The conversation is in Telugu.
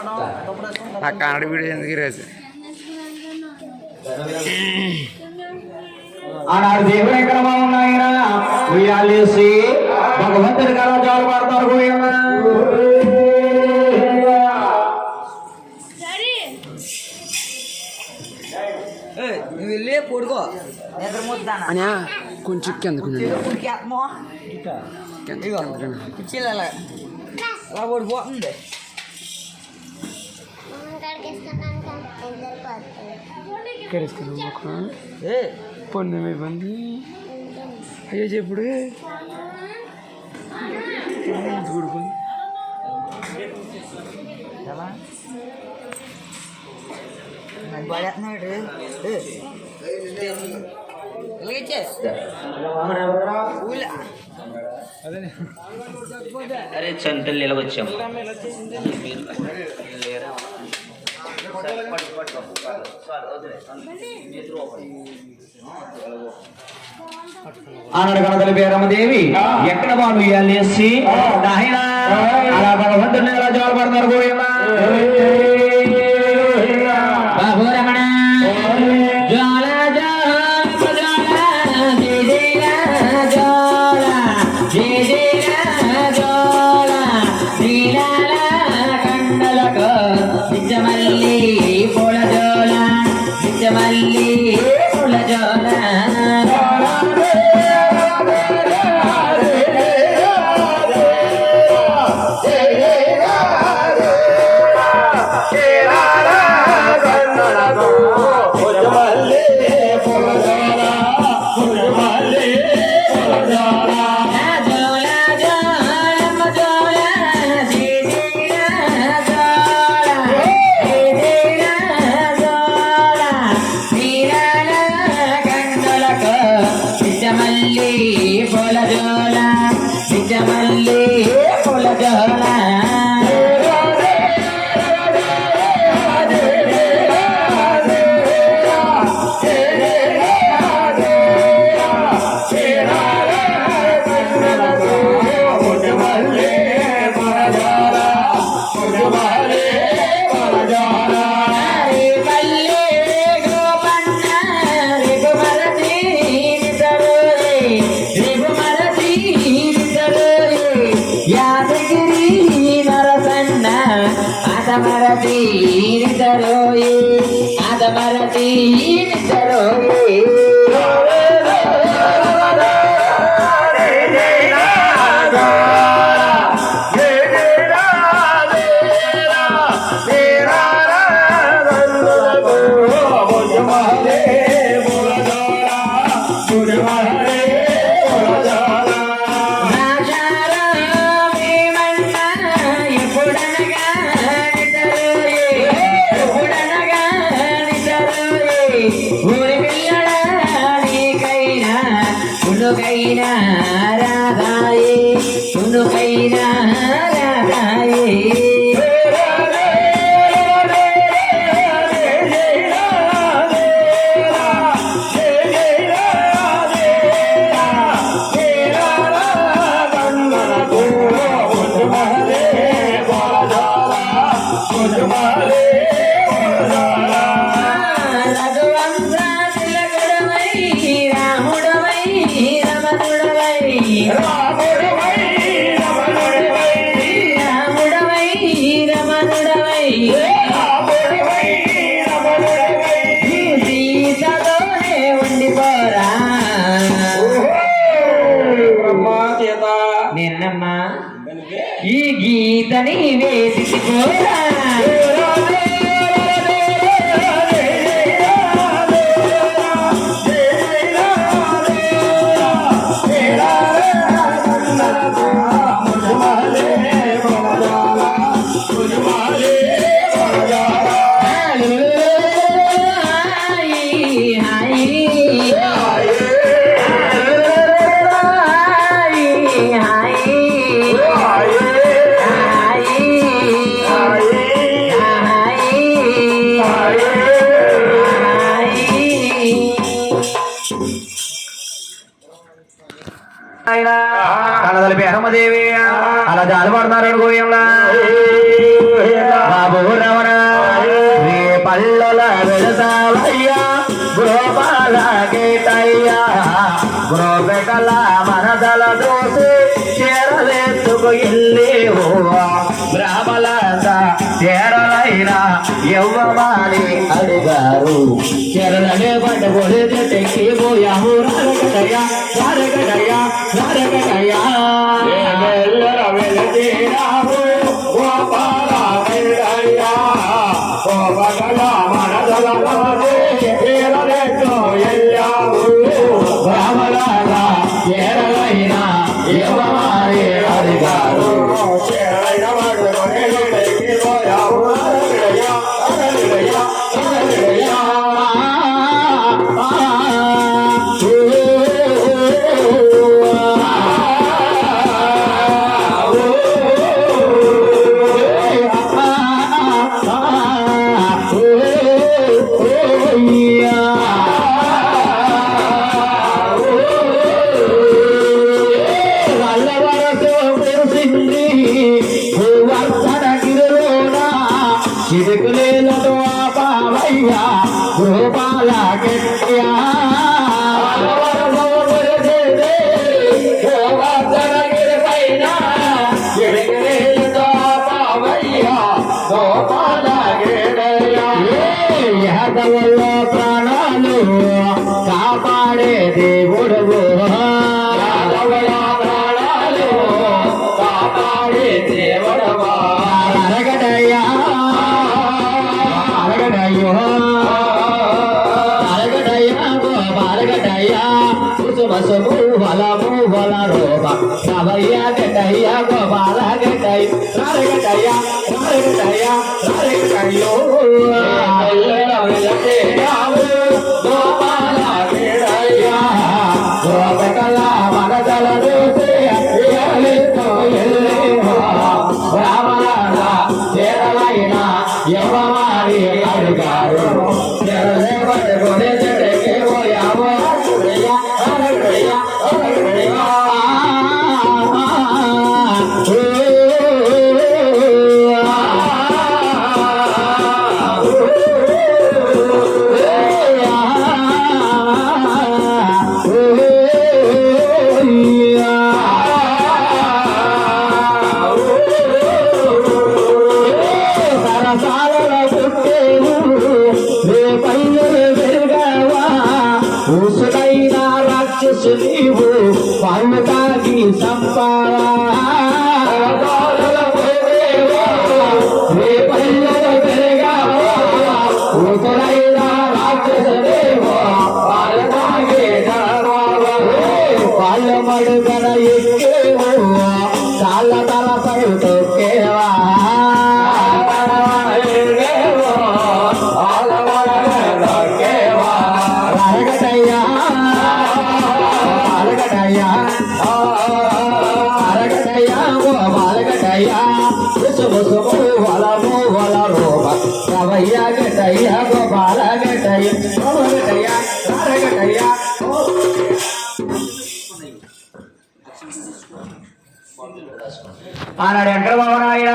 ఆ కన్నడ వీడియో ఎందుకు ఈరోజు ఆనాడు దేవుడు ఎక్కడ బాగున్నాయినా ఉయ్యాలేసి భగవంతుడి కదా జాలు పడతారు నువ్వు వెళ్ళి పడుకో నిద్ర ముద్దానా అని కొంచెం కిందకు పిచ్చిలు అలా పడిపోతుంది పొన్ను ఇబ్బంది అయ్యో చెప్పుడు చూడుకుంది పడేస్తున్నాడు అరే చంతలు నిలవచ్చాం ఆనాడు కనకలి పేరమ్మదేవి ఎక్కడ వాళ్ళు ఉయ్యాలేసి నాయన అలా భగవంతుడిని ఎలా జాలు పడతారు గోయమ్మా బాబు రమణ జ్వాల మల్లి పూల జోల మల్లి పూల జోల ఈ గీతని వేసుకోరా కనదలిపి అహమ్మదేవి అలా జాలి పడతారు గోయంలా బాబు గల మనదల దోసి చేరలేసుకు ఇల్లి బ్రాహ్మలంత చేరలైనా ఎవ్వమాని అడిగారు చెరలనే పట్టుకొని చెట్టుకి పోయాము రారగడయ్యా రారగడయ్యా రారగడయ్యా వెళతీరాము గోపాల వెంకయ్యా గోపగల మనదల బ్రాహ్మణాల చేరలైనా ఎవ్వమాని అడిగారు చిరుకులేలతో పావయ్యా గోపాల గట్యా యాదవుల్లో ప్రాణాలు కాపాడే దేవుడు ప్రాణాలు కాపాడే దేవుడు అరగడయ్యా అరగడయ్యో అరగడయ్యా గోపాలగడయ్యా కుసుమసుము బలము బల రోగ సవయ్య గడ్డయ్య గోపాల గడ్డయ్య రారగడయ్యా రారగడయ్యా రారగడయ్యో గోపాల గడ్డయ్యా గోపకల మనదల బ్రాహ్మణ చేరలైనా ఎవ్వమాని అడిగారు చెరలే పట్టుకొని చెట్టుకి పోయాము రారగడయ్యా రారగడయ్యా ఉసుడైన రాక్షసు నీవు పన్ను తాగి ఉసుడైన రాక్షసు నీవు వాళ్ళ మడుగన ఎక్కేవు కాళ్ళ తలపై తొక్కేవా అరగటయ్యా అరగటయ్యా అరగటయ్యా గోపాలగటయ్యా కుసుముసుము వలము వల రూప రవయ్య గటయ్యా గోపాలగటయ్య గోపాలగటయ్యా అరగటయ్యా ఆనాడు ఎక్కడ బాబు నాయనా